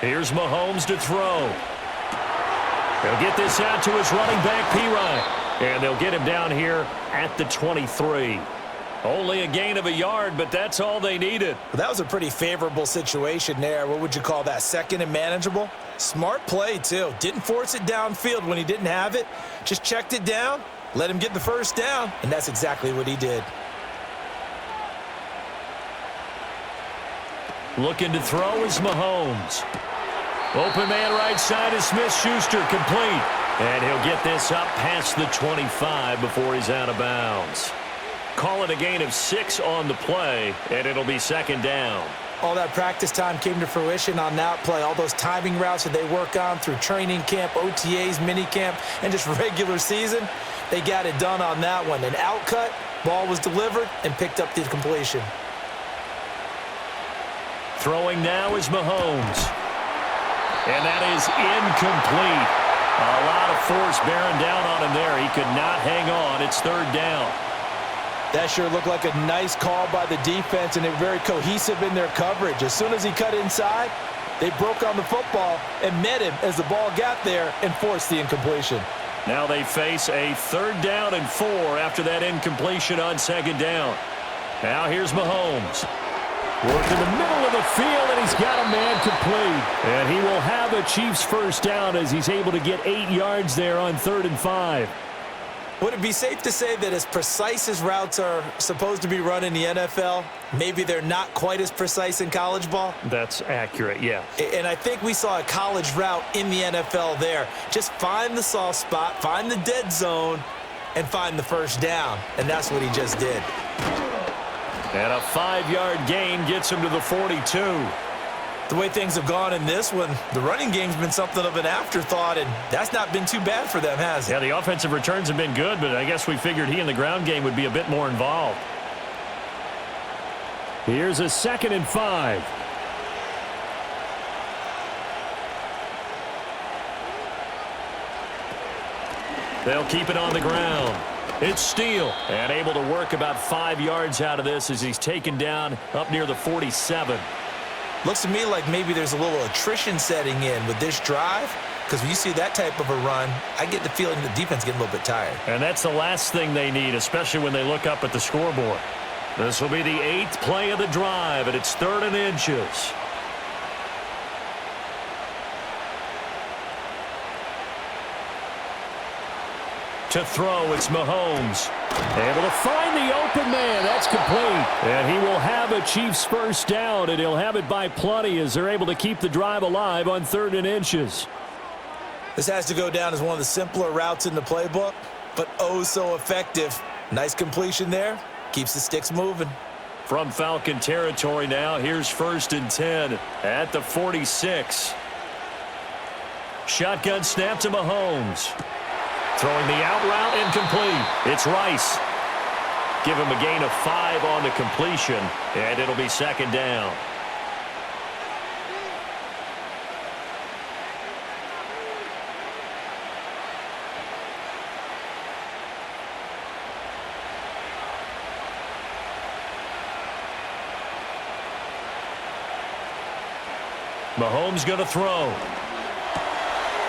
Here's Mahomes to throw. He'll get this out to his running back, Pirine. And they'll get him down here at the 23. Only a gain of a yard, but that's all they needed. Well, that was a pretty favorable situation there. What would you call that? Second and manageable? Smart play, too. Didn't force it downfield when he didn't have it. Just checked it down, let him get the first down, and that's exactly what he did. Looking to throw is Mahomes. Open man right side is Smith-Schuster, complete. And he'll get this up past the 25 before he's out of bounds. Call it a gain of 6 on the play, and it'll be second down. All that practice time came to fruition on that play. All those timing routes that they work on through training camp, OTAs, minicamp, and just regular season, they got it done on that one. An outcut, ball was delivered, and picked up the completion. Throwing now is Mahomes. And that is incomplete. A lot of force bearing down on him there. He could not hang on. It's third down. That sure looked like a nice call by the defense, and they're very cohesive in their coverage. As soon as he cut inside, they broke on the football and met him as the ball got there and forced the incompletion. Now they face a 3rd down and 4 after that incompletion on 2nd down. Now here's Mahomes. Working the middle of the field, and he's got a man complete. And he will have a Chiefs first down as he's able to get 8 yards there on 3rd and 5. Would it be safe to say that as precise as routes are supposed to be run in the NFL, maybe they're not quite as precise in college ball? That's accurate, yeah. And I think we saw a college route in the NFL there. Just find the soft spot, find the dead zone, and find the first down. And that's what he just did. And a 5-yard gain gets him to the 42. The way things have gone in this one, the running game's been something of an afterthought, and that's not been too bad for them, has it? Yeah, the offensive returns have been good, but I guess we figured he in the ground game would be a bit more involved. Here's a 2nd and 5. They'll keep it on the ground. It's Steele, and able to work about 5 yards out of this as he's taken down up near the 47. Looks to me like maybe there's a little attrition setting in with this drive, because when you see that type of a run, I get the feeling the defense getting a little bit tired. And that's the last thing they need, especially when they look up at the scoreboard. This will be the 8th play of the drive, and it's 3rd and inches. To throw, it's Mahomes. Able to find the open man. That's complete. And he will have a Chiefs first down, and he'll have it by plenty as they're able to keep the drive alive on 3rd and inches. This has to go down as one of the simpler routes in the playbook, but oh so effective Nice completion there. Keeps the sticks moving. From Falcon territory now, here's 1st and 10 at the 46. Shotgun snap to Mahomes. Throwing the out route incomplete. It's Rice. Give him a gain of 5 on the completion, and it'll be 2nd down. Mahomes going to throw.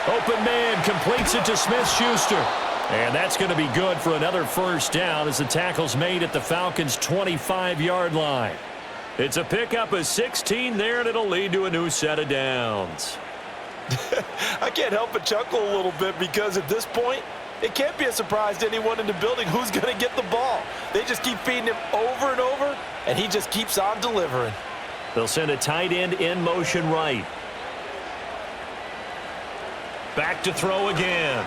Open man completes it to Smith-Schuster. And that's going to be good for another 1st down as the tackle's made at the Falcons' 25-yard line. It's a pickup of 16 there, and it'll lead to a new set of downs. I can't help but chuckle a little bit because at this point, it can't be a surprise to anyone in the building who's going to get the ball. They just keep feeding him over and over, and he just keeps on delivering. They'll send a tight end in motion right. Back to throw again.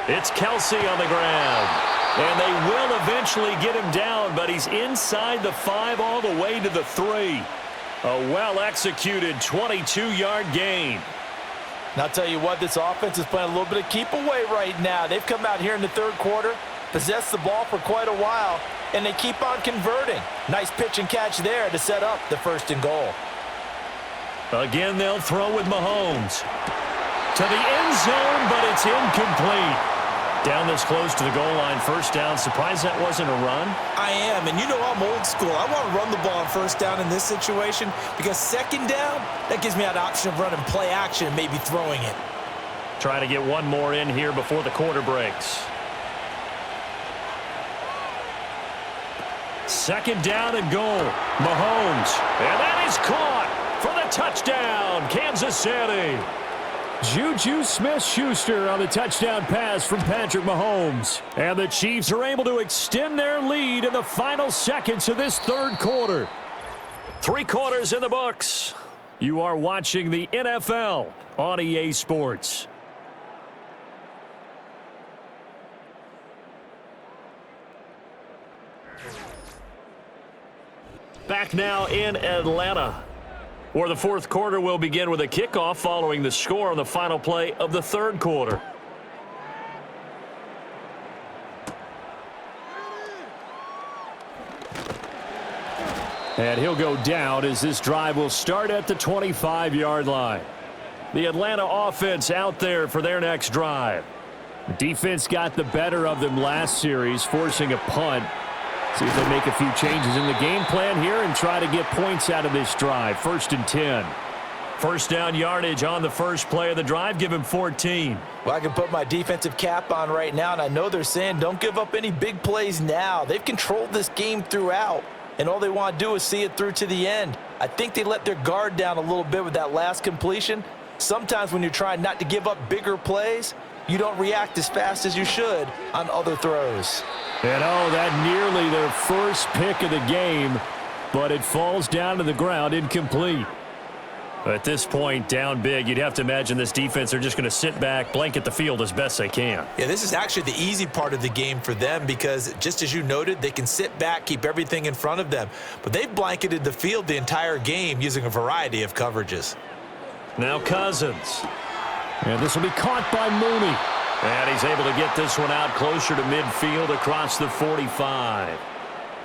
It's Kelsey on the ground. And they will eventually get him down, but he's inside the 5 all the way to the 3. A well-executed 22-yard gain. And I'll tell you what, this offense is playing a little bit of keep away right now. They've come out here in the 3rd quarter, possessed the ball for quite a while, and they keep on converting. Nice pitch and catch there to set up the 1st and goal. Again, they'll throw with Mahomes. To the end zone, but it's incomplete. Down this close to the goal line, 1st down. Surprised that wasn't a run? I am, and you know I'm old school. I want to run the ball on 1st down in this situation because 2nd down, that gives me an option of running play action and maybe throwing it. Trying to get one more in here before the quarter breaks. 2nd down and goal. Mahomes. And that is caught for the touchdown, Kansas City. Juju Smith-Schuster on the touchdown pass from Patrick Mahomes. And the Chiefs are able to extend their lead in the final seconds of this 3rd quarter. 3 quarters in the books. You are watching the NFL on EA Sports. Back now in Atlanta, where the 4th quarter will begin with a kickoff following the score on the final play of the 3rd quarter. And he'll go down as this drive will start at the 25-yard line. The Atlanta offense out there for their next drive. The defense got the better of them last series, forcing a punt. See if they make a few changes in the game plan here and try to get points out of this drive. 1st and 10. 1st down yardage on the first play of the drive. Give him 14. Well, I can put my defensive cap on right now, and I know they're saying don't give up any big plays now. They've controlled this game throughout, and all they want to do is see it through to the end. I think they let their guard down a little bit with that last completion. Sometimes when you're trying not to give up bigger plays, you don't react as fast as you should on other throws. And that nearly their first pick of the game, but it falls down to the ground incomplete. At this point, down big, you'd have to imagine this defense are just going to sit back, blanket the field as best they can. Yeah, this is actually the easy part of the game for them because, just as you noted, they can sit back, keep everything in front of them. But they've blanketed the field the entire game using a variety of coverages. Now Cousins. And this will be caught by Mooney. And he's able to get this one out closer to midfield across the 45.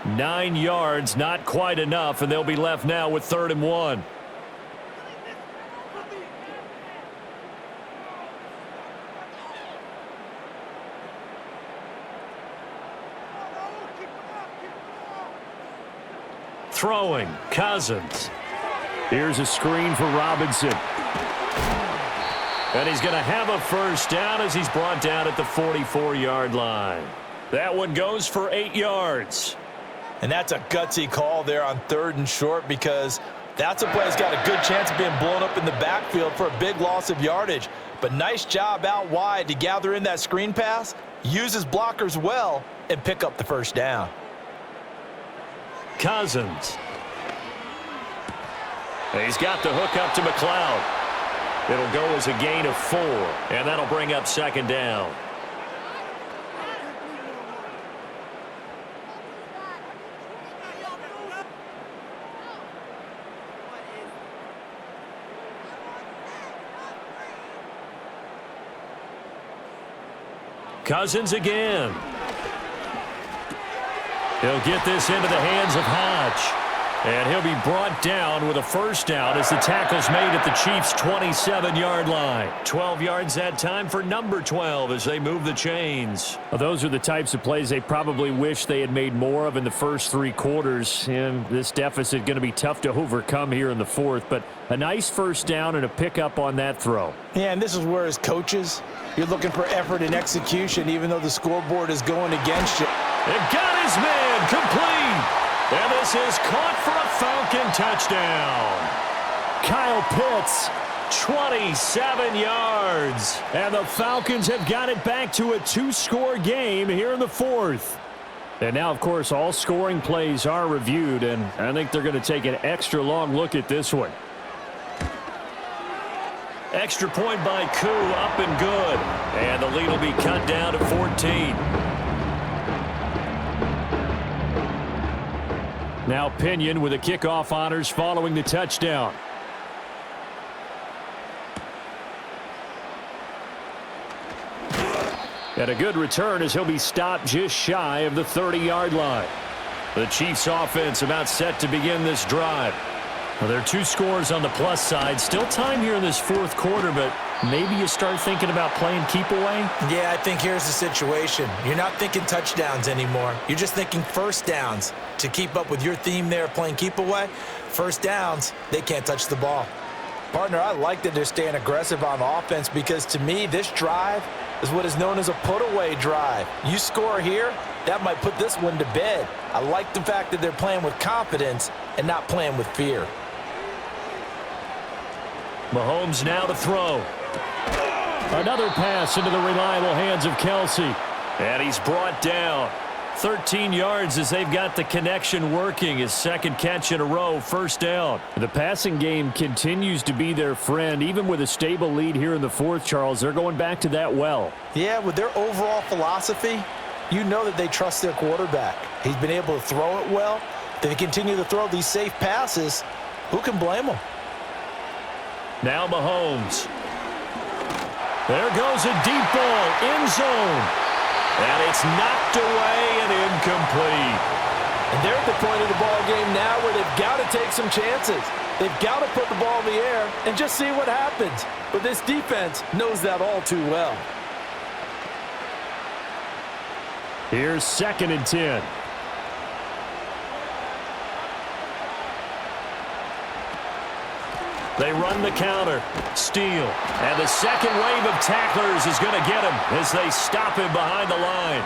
9 yards, not quite enough, and they'll be left now with 3rd and 1. Throwing, Cousins. Here's a screen for Robinson. And he's going to have a 1st down as he's brought down at the 44-yard line. That one goes for 8 yards. And that's a gutsy call there on 3rd and short because that's a play that's got a good chance of being blown up in the backfield for a big loss of yardage. But nice job out wide to gather in that screen pass, use his blockers well, and pick up the 1st down. Cousins. And he's got the hook up to McLeod. It'll go as a gain of 4, and that'll bring up 2nd down. Cousins again. He'll get this into the hands of Hodge. And he'll be brought down with a first down as the tackle's made at the Chiefs' 27-yard line. 12 yards that time for number 12 as they move the chains. Well, those are the types of plays they probably wish they had made more of in the first 3 quarters. And this deficit going to be tough to overcome here in the fourth. But a nice first down and a pickup on that throw. Yeah, and this is where as coaches, you're looking for effort and execution even though the scoreboard is going against you. It got his man complete. And this is caught for a Falcon touchdown. Kyle Pitts, 27 yards. and the Falcons have got it back to a 2-score game here in the fourth. And now, of course, all scoring plays are reviewed, and I think they're going to take an extra long look at this one. Extra point by Koo, up and good. And the lead will be cut down to 14. Now Pinion with the kickoff honors following the touchdown. And a good return as he'll be stopped just shy of the 30-yard line. The Chiefs offense about set to begin this drive. Well, there are 2 scores on the plus side. Still time here in this fourth quarter, but maybe you start thinking about playing keep away? Yeah, I think here's the situation. You're not thinking touchdowns anymore. You're just thinking first downs. To keep up with your theme there, playing keep away, first downs, they can't touch the ball. Partner, I like that they're staying aggressive on offense because to me, this drive is what is known as a put-away drive. You score here, that might put this one to bed. I like the fact that they're playing with confidence and not playing with fear. Mahomes now to throw. Another pass into the reliable hands of Kelsey. And he's brought down. 13 yards as they've got the connection working. His second catch in a row, first down. The passing game continues to be their friend. Even with a stable lead here in the fourth, Charles, they're going back to that well. Yeah, with their overall philosophy, you know that they trust their quarterback. He's been able to throw it well. They continue to throw these safe passes. Who can blame them? Now Mahomes. There goes a deep ball, end zone. And it's knocked away and incomplete. And they're at the point of the ball game now where they've got to take some chances. They've got to put the ball in the air and just see what happens. But this defense knows that all too well. Here's 2nd and 10. They run the counter. Steele. And the second wave of tacklers is going to get him as they stop him behind the line.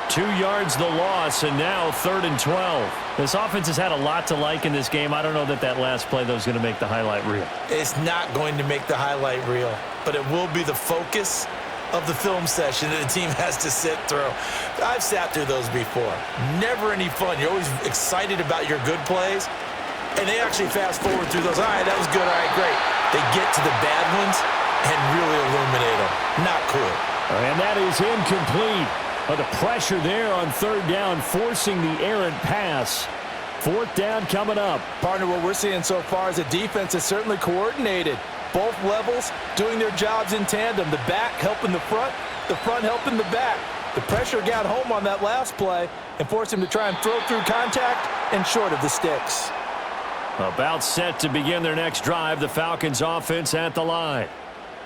2 yards the loss, and now 3rd and 12. This offense has had a lot to like in this game. I don't know that last play, though, is going to make the highlight reel. It's not going to make the highlight reel, but it will be the focus of the film session that the team has to sit through. I've sat through those before. Never any fun. You're always excited about your good plays. And they actually fast forward through those. All right, that was good. All right, great. They get to the bad ones and really illuminate them. Not cool. And that is incomplete. But the pressure there on 3rd down, forcing the errant pass. 4th down coming up. Partner, what we're seeing so far is a defense is certainly coordinated. Both levels doing their jobs in tandem. The back helping the front helping the back. The pressure got home on that last play and forced him to try and throw through contact and short of the sticks. About set to begin their next drive, the Falcons offense at the line.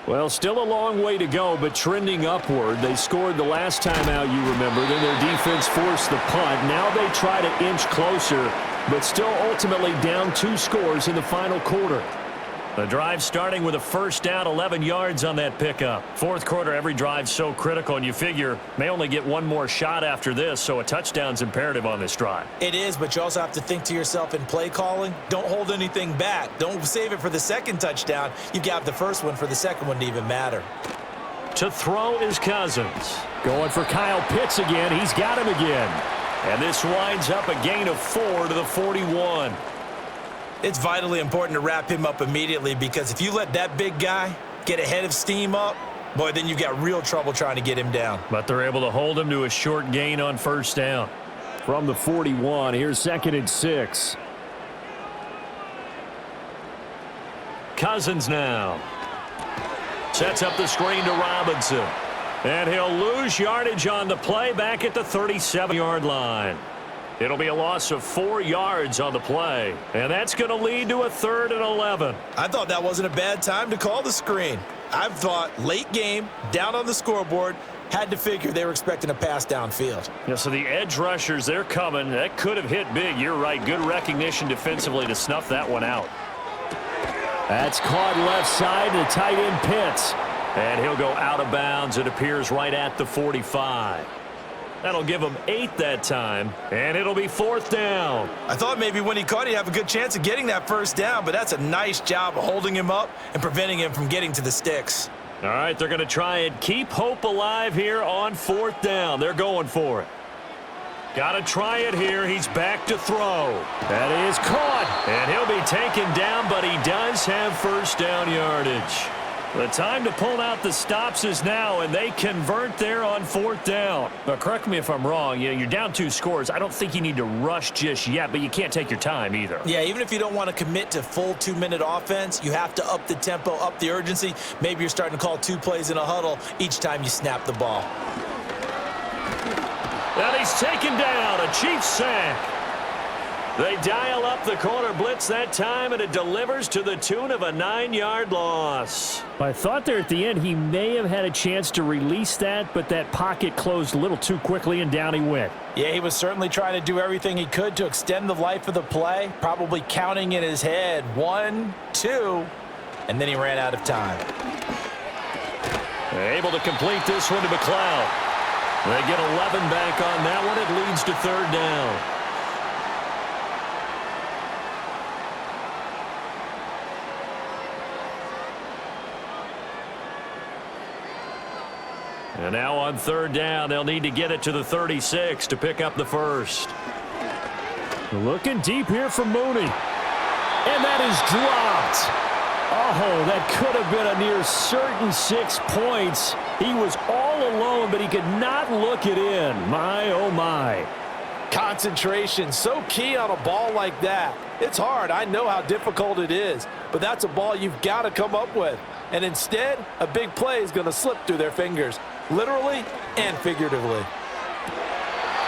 Well, still a long way to go, but trending upward. They scored the last time out, you remember. Then their defense forced the punt. Now they try to inch closer, but still ultimately down 2 scores in the final quarter. The drive starting with a first down, 11 yards on that pickup. Fourth quarter, every drive's so critical, and you figure may only get one more shot after this, so a touchdown's imperative on this drive. It is, but you also have to think to yourself in play calling, don't hold anything back. Don't save it for the second touchdown. You got the first one for the second one to even matter. To throw is Cousins. Going for Kyle Pitts again. He's got him again. And this winds up a gain of 4 to the 41. It's vitally important to wrap him up immediately because if you let that big guy get ahead of steam up, boy, then you've got real trouble trying to get him down. But they're able to hold him to a short gain on first down. From the 41, here's 2nd and 6. Cousins now. Sets up the screen to Robinson. And he'll lose yardage on the play back at the 37-yard line. It'll be a loss of 4 yards on the play. And that's going to lead to a 3rd and 11. I thought that wasn't a bad time to call the screen. I've thought late game, down on the scoreboard, had to figure they were expecting a pass downfield. Yeah, so the edge rushers, they're coming. That could have hit big. You're right. Good recognition defensively to snuff that one out. That's caught left side to tight end Pitts. And he'll go out of bounds. It appears right at the 45. That'll give him 8 that time, and it'll be 4th down. I thought maybe when he caught, he'd have a good chance of getting that first down, but that's a nice job of holding him up and preventing him from getting to the sticks. All right, they're going to try and keep hope alive here on 4th down. They're going for it. Got to try it here. He's back to throw. That is caught. And he'll be taken down, but he does have first down yardage. The time to pull out the stops is now, and they convert there on 4th down. Now, correct me if I'm wrong. You're down 2 scores. I don't think you need to rush just yet, but you can't take your time either. Yeah, even if you don't want to commit to full 2-minute offense, you have to up the tempo, up the urgency. Maybe you're starting to call 2 plays in a huddle each time you snap the ball. And he's taken down, a Chiefs sack. They dial up the corner blitz that time, and it delivers to the tune of a 9-yard loss. I thought there at the end he may have had a chance to release that, but that pocket closed a little too quickly, and down he went. Yeah, he was certainly trying to do everything he could to extend the life of the play, probably counting in his head 1, 2, and then he ran out of time. Able to complete this one to McLeod. They get 11 back on that one. It leads to 3rd down. And now on 3rd down, they'll need to get it to the 36 to pick up the first. Looking deep here from Mooney. And that is dropped. Oh, that could have been a near certain 6 points. He was all alone, but he could not look it in. My, oh, my. Concentration, so key on a ball like that. It's hard. I know how difficult it is, but that's a ball you've got to come up with. And instead, a big play is going to slip through their fingers, literally and figuratively.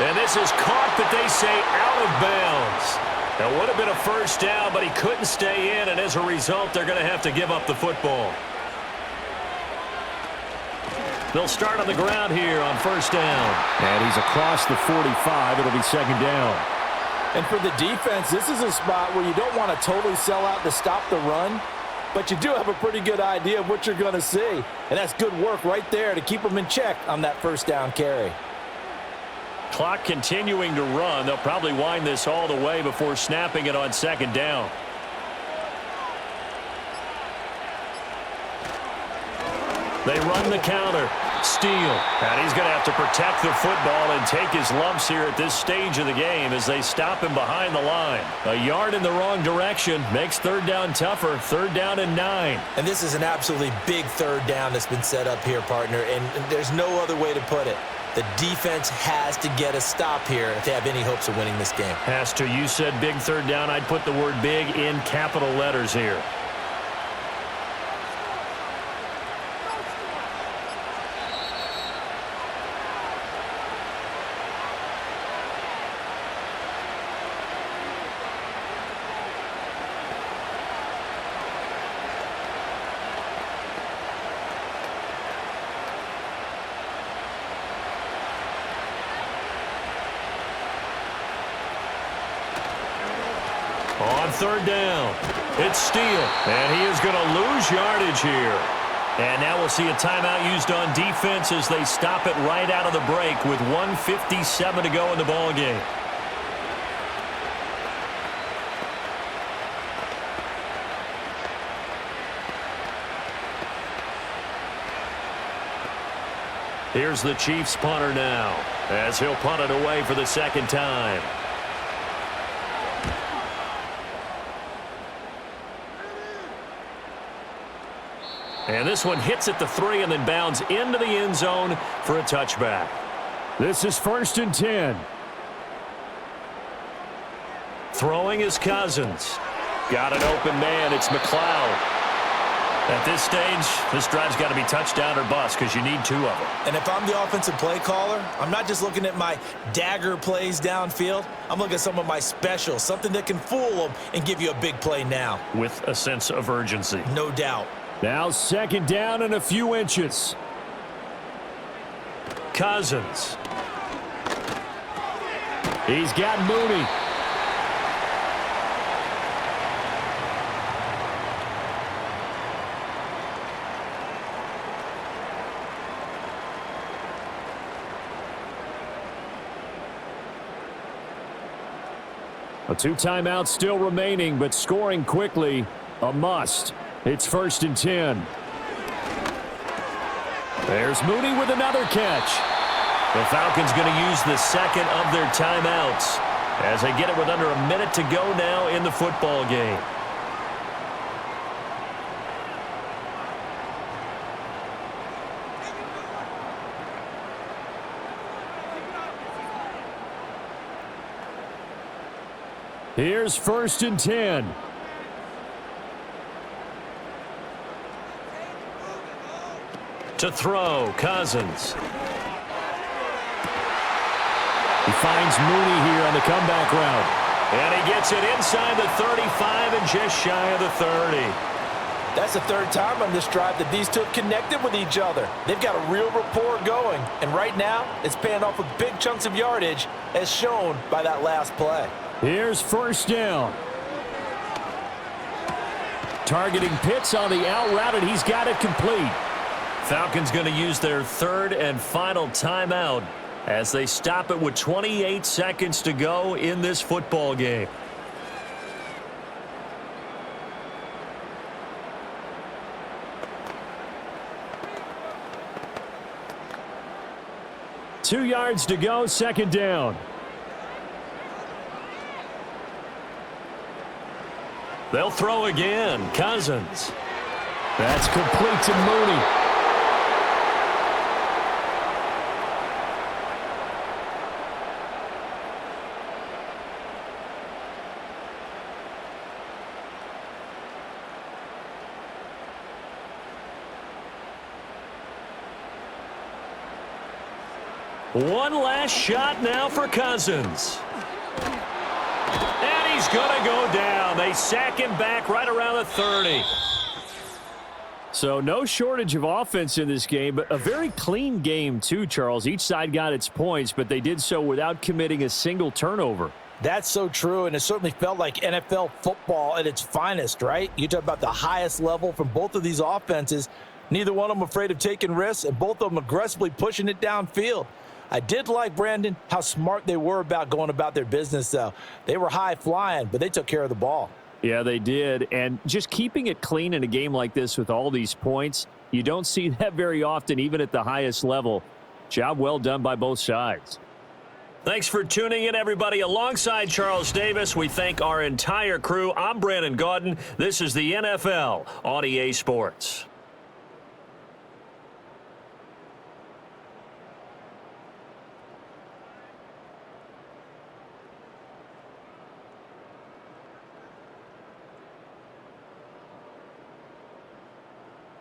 And this is caught, but they say out of bounds. That would have been a first down, but he couldn't stay in, and as a result, they're going to have to give up the football. They'll start on the ground here on 1st down. And he's across the 45. It'll be 2nd down. And for the defense, this is a spot where you don't want to totally sell out to stop the run, but you do have a pretty good idea of what you're going to see. And that's good work right there to keep them in check on that 1st down carry. Clock continuing to run. They'll probably wind this all the way before snapping it on 2nd down. They run the counter. Steal. And he's going to have to protect the football and take his lumps here at this stage of the game as they stop him behind the line. A yard in the wrong direction makes 3rd down tougher. 3rd down and 9. And this is an absolutely big 3rd down that's been set up here, partner, and there's no other way to put it. The defense has to get a stop here if they have any hopes of winning this game. Has to. You said big 3rd down. I'd put the word big in capital letters here. On 3rd down, it's Steele, and he is going to lose yardage here. And now we'll see a timeout used on defense as they stop it right out of the break with 1:57 to go in the ballgame. Here's the Chiefs punter now as he'll punt it away for the 2nd time. And this one hits at the 3 and then bounds into the end zone for a touchback. This is 1st and 10. Throwing is Cousins. Got an open man. It's McLeod. At this stage, this drive's got to be touchdown or bust because you need 2 of them. And if I'm the offensive play caller, I'm not just looking at my dagger plays downfield. I'm looking at some of my specials, something that can fool them and give you a big play now. With a sense of urgency. No doubt. Now 2nd down and a few inches. Cousins. He's got Mooney. A 2 timeouts still remaining, but scoring quickly, a must. It's 1st and 10. There's Mooney with another catch. The Falcons going to use the 2nd of their timeouts as they get it with under a minute to go now in the football game. Here's 1st and 10. To throw, Cousins. He finds Mooney here on the comeback route. And he gets it inside the 35 and just shy of the 30. That's the 3rd time on this drive that these two have connected with each other. They've got a real rapport going. And right now, it's paying off with big chunks of yardage, as shown by that last play. Here's 1st down. Targeting Pitts on the out route, and he's got it complete. Falcons going to use their 3rd and final timeout as they stop it with 28 seconds to go in this football game. Two yards to go, 2nd down. They'll throw again. Cousins. That's complete to Mooney. One last shot now for Cousins. And he's going to go down. They sack him back right around the 30. So no shortage of offense in this game, but a very clean game too, Charles. Each side got its points, but they did so without committing a single turnover. That's so true, and it certainly felt like NFL football at its finest, right? You talk about the highest level from both of these offenses. Neither one of them afraid of taking risks, and both of them aggressively pushing it downfield. I did like, Brandon, how smart they were about going about their business, though. They were high flying, but they took care of the ball. Yeah, they did. And just keeping it clean in a game like this with all these points, you don't see that very often, even at the highest level. Job well done by both sides. Thanks for tuning in, everybody. Alongside Charles Davis, we thank our entire crew. I'm Brandon Gaudin. This is the NFL on EA Sports.